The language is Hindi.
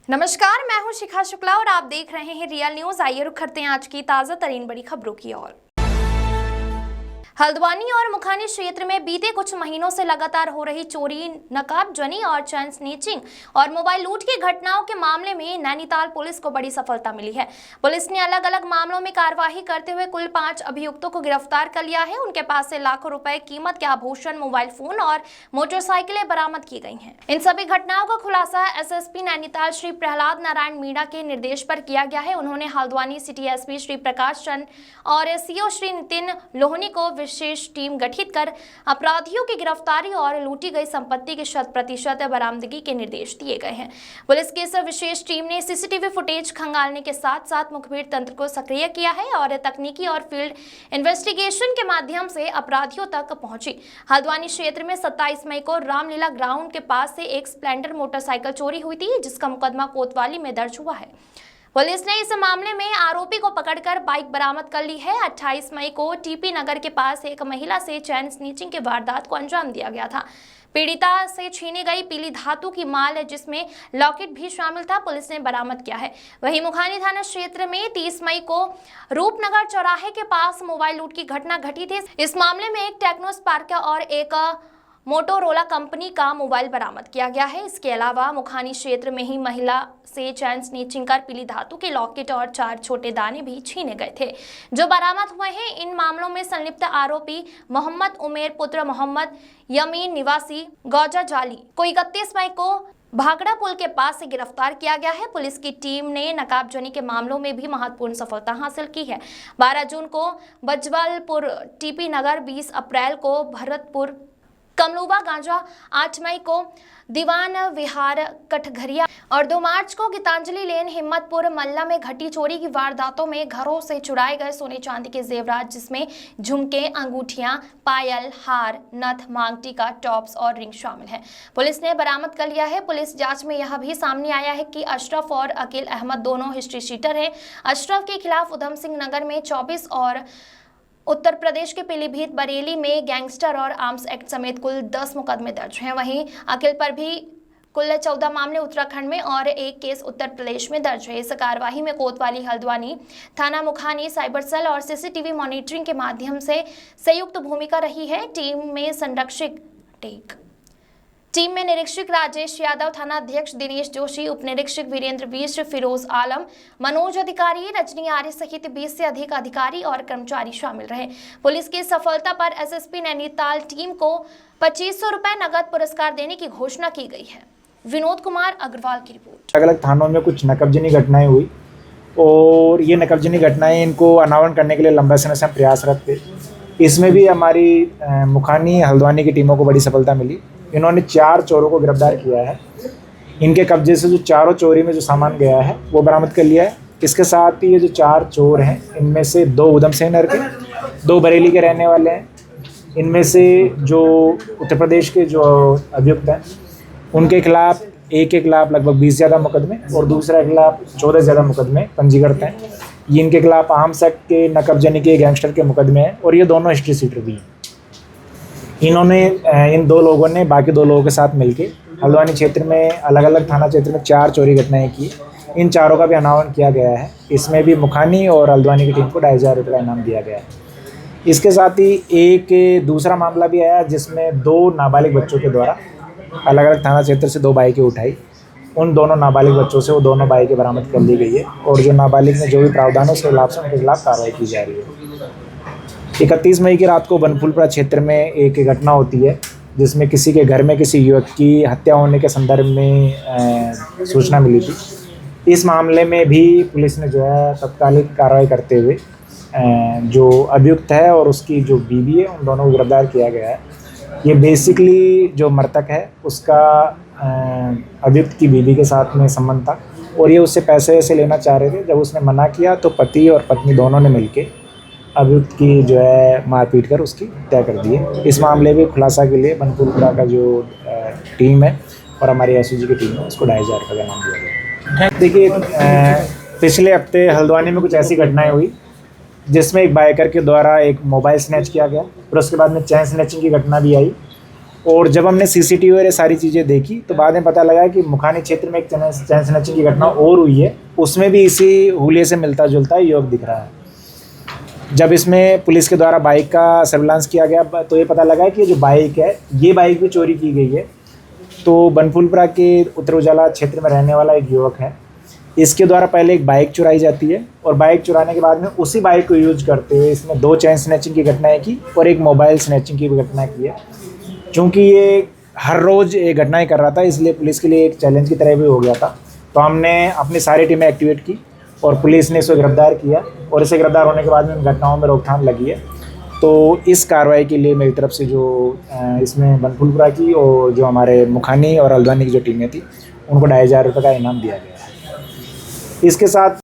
नमस्कार, मैं हूं शिखा शुक्ला और आप देख रहे हैं रियल न्यूज। आइए रुक करते हैं आज की ताजा तरीन बड़ी खबरों की ओर। हल्द्वानी और मुखानी क्षेत्र में बीते कुछ महीनों से लगातार हो रही चोरी, नकाबजनी और चैन स्नैचिंग और मोबाइल लूट की घटनाओं के मामले में नैनीताल पुलिस को बड़ी सफलता मिली है। पुलिस ने अलग अलग मामलों में कार्यवाही करते हुए कुल 5 अभियुक्तों को गिरफ्तार कर लिया है। उनके पास से लाखों रुपए कीमत के आभूषण, मोबाइल फोन और मोटरसाइकिलें बरामद की गई हैं। इन सभी घटनाओं का खुलासा एसएसपी नैनीताल श्री प्रहलाद नारायण मीणा के निर्देश पर किया गया है। उन्होंने हल्द्वानी सिटी एसपी श्री प्रकाश चंद और सीओ श्री नितिन लोहनी को विशेष टीम गठित कर अपराधियों की गिरफ्तारी और लूटी गई संपत्ति की 100% बरामदगी के निर्देश दिए गए हैं। पुलिस की इस विशेष टीम ने सीसीटीवी फुटेज खंगालने के साथ साथ मुखबिर तंत्र को सक्रिय किया है और तकनीकी और फील्ड इन्वेस्टिगेशन के माध्यम से अपराधियों तक पहुंची। हल्द्वानी क्षेत्र में 27 मई को रामलीला ग्राउंड के पास से एक स्प्लेंडर मोटरसाइकिल चोरी हुई थी, जिसका मुकदमा कोतवाली में दर्ज हुआ है। पुलिस ने इस मामले में आरोपी को पकड़कर बाइक बरामद कर ली है। 28 मई को टीपी नगर के पास एक महिला से चैन स्नैचिंग के वारदात को अंजाम दिया गया था। पीड़िता से छीनी गई पीली धातु की माल, जिसमें लॉकेट भी शामिल था, पुलिस ने बरामद किया है। वहीं मुखानी थाना क्षेत्र में 30 मई को रूपनगर चौराहे के पास मोबाइल लूट की घटना घटी थी। इस मामले में एक टेक्नो स्पार्क और एक मोटोरोला कंपनी का मोबाइल बरामद किया गया है। इसके अलावा मुखानी क्षेत्र में ही महिला से चैन स्नैचिंग कर पीली धातु के लॉकेट और 4 छोटे दाने भी छीने गए थे, जो बरामद हुए हैं। इन मामलों में संलिप्त आरोपी मोहम्मद उमेर पुत्र मोहम्मद यमीन निवासी गौजा जाली को 31 मई को भागड़ा पुल के पास से गिरफ्तार किया गया है। पुलिस की टीम ने नकाबजनी के मामलों में भी महत्वपूर्ण सफलता हासिल की है। 12 जून को बजवलपुर टीपी नगर, 20 अप्रैल को भरतपुर कमलुबा गांजा, 8 मई को दीवान विहार कटघरिया और 2 मार्च को गीतांजलि लेन हिम्मतपुर मल्ला में घटी चोरी की वारदातों में घरों से चुराए गए सोने चांदी के जेवरात, जिसमें झुमके, अंगूठियां, पायल, हार, नथ, मांग टीका, टॉप्स और रिंग शामिल है। पुलिस ने बरामद कर लिया है। पुलिस जांच में यह भी सामने आया है कि अशरफ और अकील अहमद दोनों हिस्ट्री शीटर हैं। अशरफ के खिलाफ उधम सिंह नगर में 24 और उत्तर प्रदेश के पीलीभीत बरेली में गैंगस्टर और आर्म्स एक्ट समेत कुल 10 मुकदमे दर्ज हैं। वहीं अखिल पर भी कुल 14 मामले उत्तराखंड में और 1 केस उत्तर प्रदेश में दर्ज है। इस कार्यवाही में कोतवाली, हल्द्वानी थाना, मुखानी साइबर सेल और सीसीटीवी मॉनिटरिंग के माध्यम से संयुक्त भूमिका रही है। टीम में निरीक्षक राजेश यादव, थाना अध्यक्ष दिनेश जोशी, उप निरीक्षक वीरेंद्र बीस, फिरोज आलम, मनोज अधिकारी, रजनी आर्य सहित 20 से अधिक अधिकारी और कर्मचारी शामिल रहे। पुलिस की सफलता पर एसएसपी नैनीताल टीम को 2500 रुपए नगद पुरस्कार देने की घोषणा की गई है। विनोद कुमार अग्रवाल की रिपोर्ट। अलग अलग थानों में कुछ नकबजनी घटनाएं हुई और ये नकबजनी घटनाएं इनको अनावरण करने के लिए लंबे समय से हम प्रयासरत थे। इसमें भी हमारी मुखानी, हल्द्वानी की टीमों को बड़ी सफलता मिली। इन्होंने 4 चोरों को गिरफ्तार किया है। इनके कब्जे से जो चारों चोरी में जो सामान गया है वो बरामद कर लिया है। इसके साथ ही ये जो 4 चोर हैं, इनमें से 2 उधम सिंह नगर के, 2 बरेली के रहने वाले हैं। इनमें से जो उत्तर प्रदेश के जो अभियुक्त हैं, उनके खिलाफ एक के खिलाफ लगभग 20 ज़्यादा मुकदमे और दूसरे के खिलाफ 14 ज़्यादा मुकदमे पंजीकृत हैं। ये इनके खिलाफ आर्म्स एक्ट के, नकबजनी के, गैंगस्टर के मुकदमे हैं और ये दोनों हिस्ट्री सीटर भी हैं। इन्होंने इन 2 लोगों ने बाकी 2 लोगों के साथ मिलके हल्द्वानी क्षेत्र में अलग अलग थाना क्षेत्र में 4 चोरी घटनाएं की। इन चारों का भी अनावरण किया गया है। इसमें भी मुखानी और हल्द्वानी की टीम को 2,500 रुपये का इनाम दिया गया है। इसके साथ ही एक दूसरा मामला भी आया, जिसमें 2 नाबालिग बच्चों के द्वारा अलग अलग थाना क्षेत्र से 2 बाइकें उठाई। उन दोनों नाबालिग बच्चों से वो दोनों बाइकें बरामद कर ली गई है और जो नाबालिग में जो भी प्रावधान है उसके खिलाफ से उनके खिलाफ कार्रवाई की जा रही है। 31 मई की रात को बनफुलपुरा क्षेत्र में एक घटना होती है, जिसमें किसी के घर में किसी युवक की हत्या होने के संदर्भ में सूचना मिली थी। इस मामले में भी पुलिस ने जो है तत्कालिक कार्रवाई करते हुए जो अभियुक्त है और उसकी जो बीवी है, उन दोनों को गिरफ्तार किया गया है। ये बेसिकली जो मृतक है उसका अभियुक्त की बीवी के साथ में संबंध था और ये उससे पैसे ऐसे लेना चाह रहे थे। जब उसने मना किया तो पति और पत्नी दोनों ने मिलके अभियुक्त की जो है मारपीट कर उसकी हत्या कर दी है। इस मामले में खुलासा के लिए बनपुरपुरा का जो टीम है और हमारी एसओजी की टीम है, उसको 2,500 रुपये का इनाम दिया गया। देखिए, पिछले हफ्ते हल्द्वानी में कुछ ऐसी घटनाएं हुई जिसमें एक बाइकर के द्वारा एक मोबाइल स्नैच किया गया, फिर उसके बाद में चैन स्नैचिंग की घटना भी आई और जब हमने सीसीटीवी और ये सारी चीज़ें देखी तो बाद में पता लगा कि मुखानी क्षेत्र में एक चैन स्नैचिंग की घटना और हुई है, उसमें भी इसी हुलिये से मिलता जुलता योग दिख रहा है। जब इसमें पुलिस के द्वारा बाइक का सर्विलांस किया गया तो ये पता लगा कि जो बाइक है ये बाइक भी चोरी की गई है। तो बनफूलपुरा के उत्तर उजाला क्षेत्र में रहने वाला एक युवक है, इसके द्वारा पहले एक बाइक चुराई जाती है और बाइक चुराने के बाद में उसी बाइक को यूज करते हुए इसमें 2 चैन स्नैचिंग की घटनाएं की और एक मोबाइल स्नैचिंग की भी घटना की है। क्योंकि ये हर रोज़ ये घटनाएं कर रहा था, इसलिए पुलिस के लिए एक चैलेंज की तरह भी हो गया था। तो हमने अपनी सारी टीमें एक्टिवेट की और पुलिस ने इसको गिरफ्तार किया और इसे गिरफ्तार होने के बाद में इन घटनाओं में रोकथाम लगी है। तो इस कार्रवाई के लिए मेरी तरफ से जो इसमें बनफूलपुरा की और जो हमारे मुखानी और हल्द्वानी की जो टीमें थी उनको 2500 रुपये का इनाम दिया गया है। इसके साथ